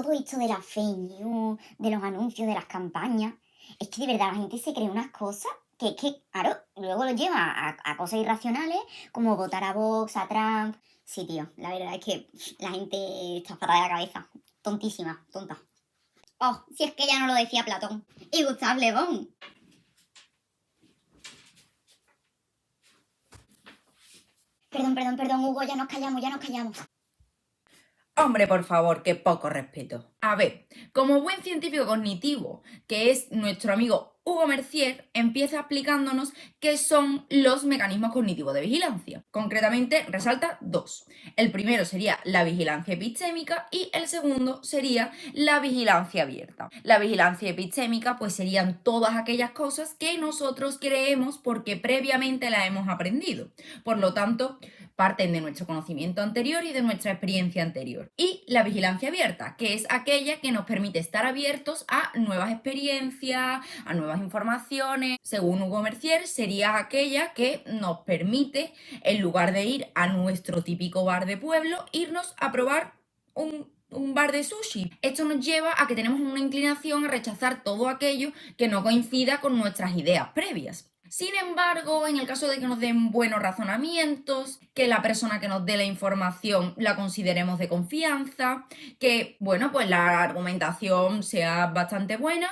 todo esto de las fake news, de los anuncios, de las campañas, es que de verdad la gente se cree unas cosas que es que, claro, luego lo lleva a cosas irracionales, como votar a Vox, a Trump. Sí, tío, la verdad es que la gente está fatal de la cabeza. Tontísima, tonta. Oh, si es que ya no lo decía Platón. Y Gustave Le Bon. Perdón, Hugo, ya nos callamos. Hombre, por favor, qué poco respeto. A ver, como buen científico cognitivo, que es nuestro amigo Hugo Mercier, empieza explicándonos qué son los mecanismos cognitivos de vigilancia. Concretamente, resalta dos. El primero sería la vigilancia epistémica y el segundo sería la vigilancia abierta. La vigilancia epistémica, pues serían todas aquellas cosas que nosotros creemos porque previamente las hemos aprendido. Por lo tanto, parten de nuestro conocimiento anterior y de nuestra experiencia anterior. Y la vigilancia abierta, que es aquella que nos permite estar abiertos a nuevas experiencias, a nuevas informaciones. Según Hugo Mercier, sería aquella que nos permite, en lugar de ir a nuestro típico bar de pueblo, irnos a probar un bar de sushi. Esto nos lleva a que tenemos una inclinación a rechazar todo aquello que no coincida con nuestras ideas previas. Sin embargo, en el caso de que nos den buenos razonamientos, que la persona que nos dé la información la consideremos de confianza, que, bueno, pues la argumentación sea bastante buena,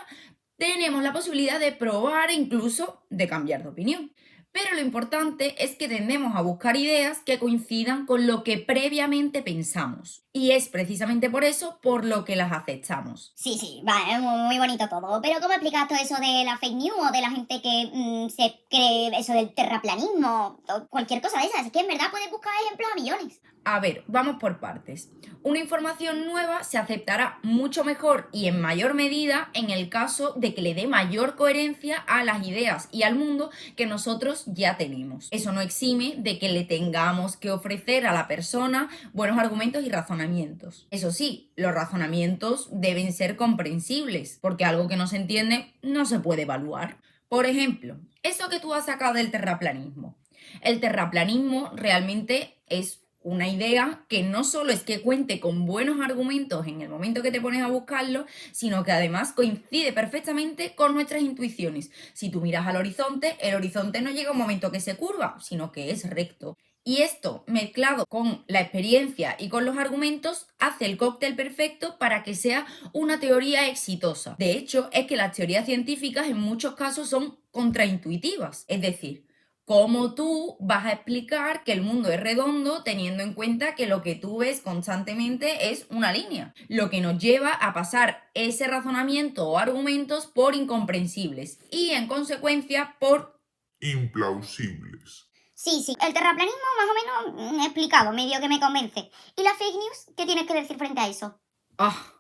tenemos la posibilidad de probar e incluso de cambiar de opinión. Pero lo importante es que tendemos a buscar ideas que coincidan con lo que previamente pensamos. Y es precisamente por eso por lo que las aceptamos. Sí, vale, muy bonito todo. Pero ¿cómo explicas todo eso de la fake news o de la gente que se cree eso del terraplanismo o cualquier cosa de esas? Es que en verdad puedes buscar ejemplos a millones. A ver, vamos por partes. Una información nueva se aceptará mucho mejor y en mayor medida en el caso de que le dé mayor coherencia a las ideas y al mundo que nosotros ya tenemos. Eso no exime de que le tengamos que ofrecer a la persona buenos argumentos y razonamientos. Eso sí, los razonamientos deben ser comprensibles, porque algo que no se entiende no se puede evaluar. Por ejemplo, eso que tú has sacado del terraplanismo. El terraplanismo realmente es una idea que no solo es que cuente con buenos argumentos en el momento que te pones a buscarlo, sino que además coincide perfectamente con nuestras intuiciones. Si tú miras al horizonte, el horizonte no llega a un momento que se curva, sino que es recto. Y esto, mezclado con la experiencia y con los argumentos, hace el cóctel perfecto para que sea una teoría exitosa. De hecho, es que las teorías científicas en muchos casos son contraintuitivas. Es decir, ¿cómo tú vas a explicar que el mundo es redondo teniendo en cuenta que lo que tú ves constantemente es una línea? Lo que nos lleva a pasar ese razonamiento o argumentos por incomprensibles y en consecuencia por implausibles. Sí, el terraplanismo más o menos explicado, medio que me convence. ¿Y la fake news? ¿Qué tienes que decir frente a eso? ¡Ah!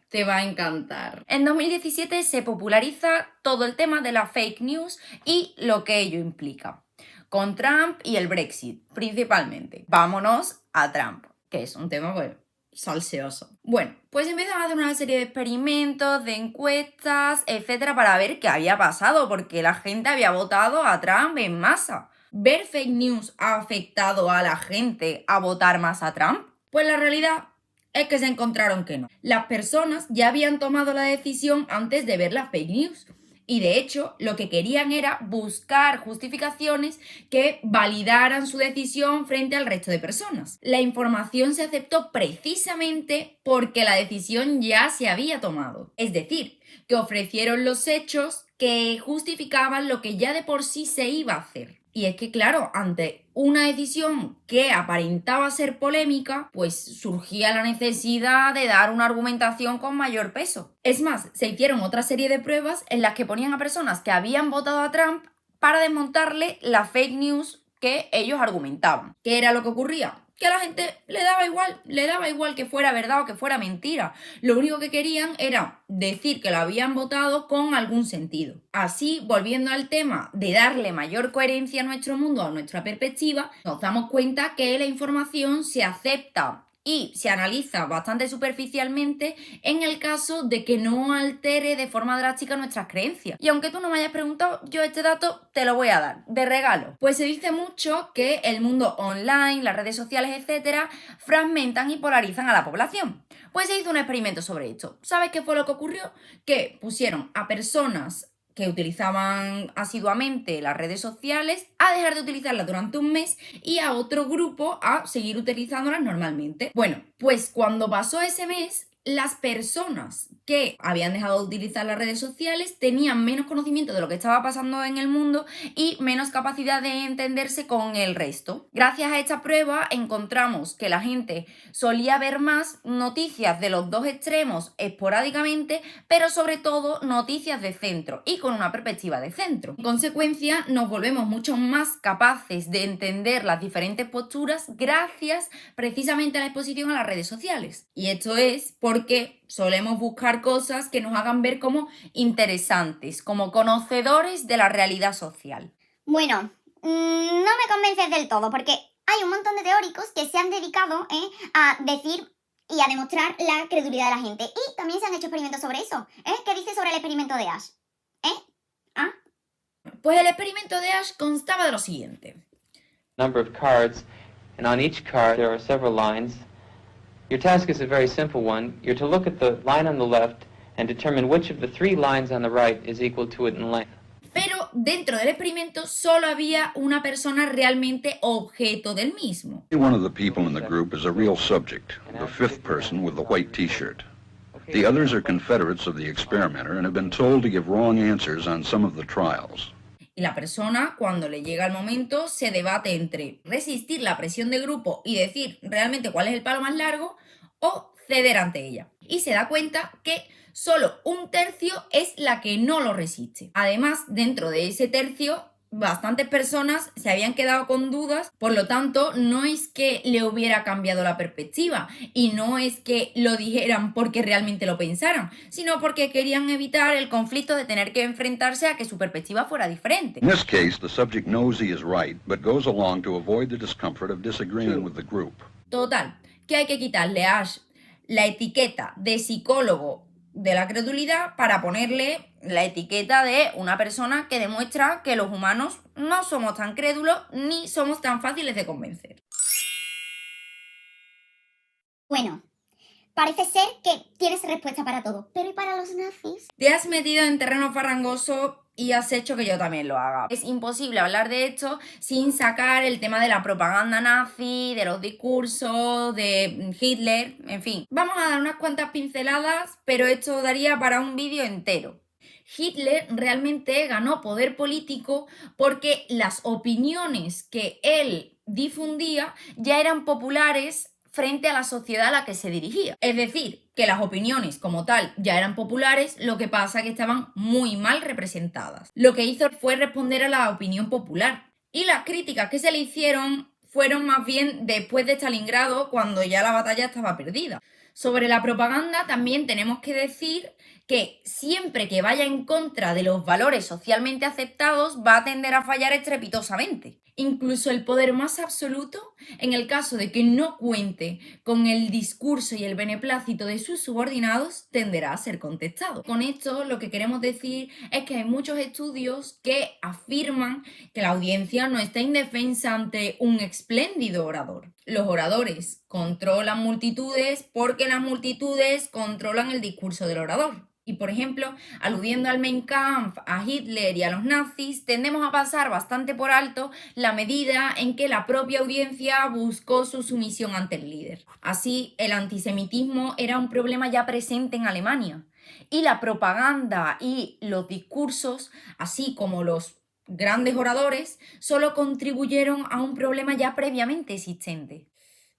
Te va a encantar. En 2017 se populariza todo el tema de la fake news y lo que ello implica. Con Trump y el Brexit, principalmente. Vámonos a Trump, que es un tema, pues, salseoso. Bueno, pues empiezan a hacer una serie de experimentos, de encuestas, etcétera, para ver qué había pasado, porque la gente había votado a Trump en masa. ¿Ver fake news ha afectado a la gente a votar más a Trump? Pues la realidad es que se encontraron que no. Las personas ya habían tomado la decisión antes de ver las fake news. Y de hecho, lo que querían era buscar justificaciones que validaran su decisión frente al resto de personas. La información se aceptó precisamente porque la decisión ya se había tomado. Es decir, que ofrecieron los hechos que justificaban lo que ya de por sí se iba a hacer. Y es que, claro, ante una decisión que aparentaba ser polémica, pues surgía la necesidad de dar una argumentación con mayor peso. Es más, se hicieron otra serie de pruebas en las que ponían a personas que habían votado a Trump para desmontarle la fake news que ellos argumentaban. ¿Qué era lo que ocurría? Que a la gente le daba igual que fuera verdad o que fuera mentira. Lo único que querían era decir que lo habían votado con algún sentido. Así, volviendo al tema de darle mayor coherencia a nuestro mundo, a nuestra perspectiva, nos damos cuenta que la información se acepta y se analiza bastante superficialmente en el caso de que no altere de forma drástica nuestras creencias. Y aunque tú no me hayas preguntado, yo este dato te lo voy a dar, de regalo. Pues se dice mucho que el mundo online, las redes sociales, etcétera, fragmentan y polarizan a la población. Pues se hizo un experimento sobre esto. ¿Sabes qué fue lo que ocurrió? Que pusieron a personas que utilizaban asiduamente las redes sociales a dejar de utilizarlas durante un mes y a otro grupo a seguir utilizándolas normalmente. Bueno, pues cuando pasó ese mes, las personas que habían dejado de utilizar las redes sociales tenían menos conocimiento de lo que estaba pasando en el mundo y menos capacidad de entenderse con el resto. Gracias a esta prueba encontramos que la gente solía ver más noticias de los dos extremos esporádicamente, pero sobre todo noticias de centro y con una perspectiva de centro. En consecuencia, nos volvemos mucho más capaces de entender las diferentes posturas gracias precisamente a la exposición a las redes sociales. Y esto es porque solemos buscar cosas que nos hagan ver como interesantes, como conocedores de la realidad social. Bueno, no me convences del todo, porque hay un montón de teóricos que se han dedicado a decir y a demostrar la credulidad de la gente. Y también se han hecho experimentos sobre eso. ¿Qué dice sobre el experimento de Ash? Pues el experimento de Ash constaba de lo siguiente. Number of cards, and on each card there are several lines. Your task is a very simple one. You're to look at the line on the left and determine which of the 3 lines on the right is equal to it in length. Pero dentro del experimento solo había una persona realmente objeto del mismo. One of the people in the group is a real subject, the 5th person with the white t-shirt. The others are confederates of the experimenter and have been told to give wrong answers on some of the trials. Y la persona, cuando le llega el momento, se debate entre resistir la presión de grupo y decir realmente cuál es el palo más largo o ceder ante ella. Y se da cuenta que solo un tercio es la que no lo resiste. Además, dentro de ese tercio, bastantes personas se habían quedado con dudas, por lo tanto, no es que le hubiera cambiado la perspectiva y no es que lo dijeran porque realmente lo pensaran, sino porque querían evitar el conflicto de tener que enfrentarse a que su perspectiva fuera diferente. In this case, the subject knows he is right, but goes along to avoid the discomfort of disagreeing with the group. Total, que hay que quitarle a Ash la etiqueta de psicólogo de la credulidad para ponerle la etiqueta de una persona que demuestra que los humanos no somos tan crédulos ni somos tan fáciles de convencer. Bueno, parece ser que tienes respuesta para todo. Pero ¿y para los nazis? Te has metido en terreno farragoso y has hecho que yo también lo haga. Es imposible hablar de esto sin sacar el tema de la propaganda nazi, de los discursos, de Hitler, en fin. Vamos a dar unas cuantas pinceladas, pero esto daría para un vídeo entero. Hitler realmente ganó poder político porque las opiniones que él difundía ya eran populares frente a la sociedad a la que se dirigía. Es decir, que las opiniones como tal ya eran populares, lo que pasa es que estaban muy mal representadas. Lo que hizo fue responder a la opinión popular. Y las críticas que se le hicieron fueron más bien después de Stalingrado, cuando ya la batalla estaba perdida. Sobre la propaganda también tenemos que decir que siempre que vaya en contra de los valores socialmente aceptados va a tender a fallar estrepitosamente. Incluso el poder más absoluto, en el caso de que no cuente con el discurso y el beneplácito de sus subordinados, tenderá a ser contestado. Con esto lo que queremos decir es que hay muchos estudios que afirman que la audiencia no está indefensa ante un espléndido orador. Los oradores controlan multitudes porque las multitudes controlan el discurso del orador. Y, por ejemplo, aludiendo al Mein Kampf, a Hitler y a los nazis, tendemos a pasar bastante por alto la medida en que la propia audiencia buscó su sumisión ante el líder. Así, el antisemitismo era un problema ya presente en Alemania. Y la propaganda y los discursos, así como los grandes oradores, solo contribuyeron a un problema ya previamente existente.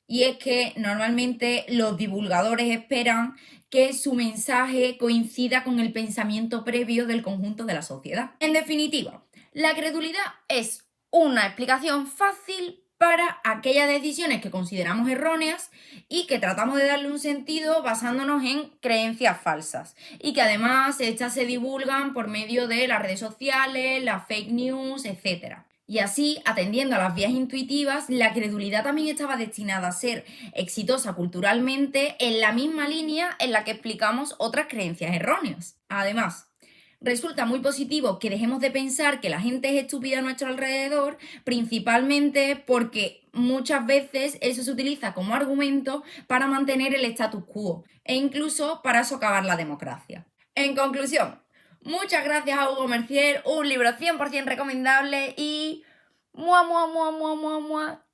Y es que normalmente los divulgadores esperan que su mensaje coincida con el pensamiento previo del conjunto de la sociedad. En definitiva, la credulidad es una explicación fácil para aquellas decisiones que consideramos erróneas y que tratamos de darle un sentido basándonos en creencias falsas y que además estas se divulgan por medio de las redes sociales, las fake news, etc. Y así, atendiendo a las vías intuitivas, la credulidad también estaba destinada a ser exitosa culturalmente en la misma línea en la que explicamos otras creencias erróneas. Además, Resulta muy positivo que dejemos de pensar que la gente es estúpida a nuestro alrededor, principalmente porque muchas veces eso se utiliza como argumento para mantener el status quo e incluso para socavar la democracia. En conclusión, muchas gracias a Hugo Mercier, un libro 100% recomendable y... ¡mua, mua, mua, mua, mua, mua!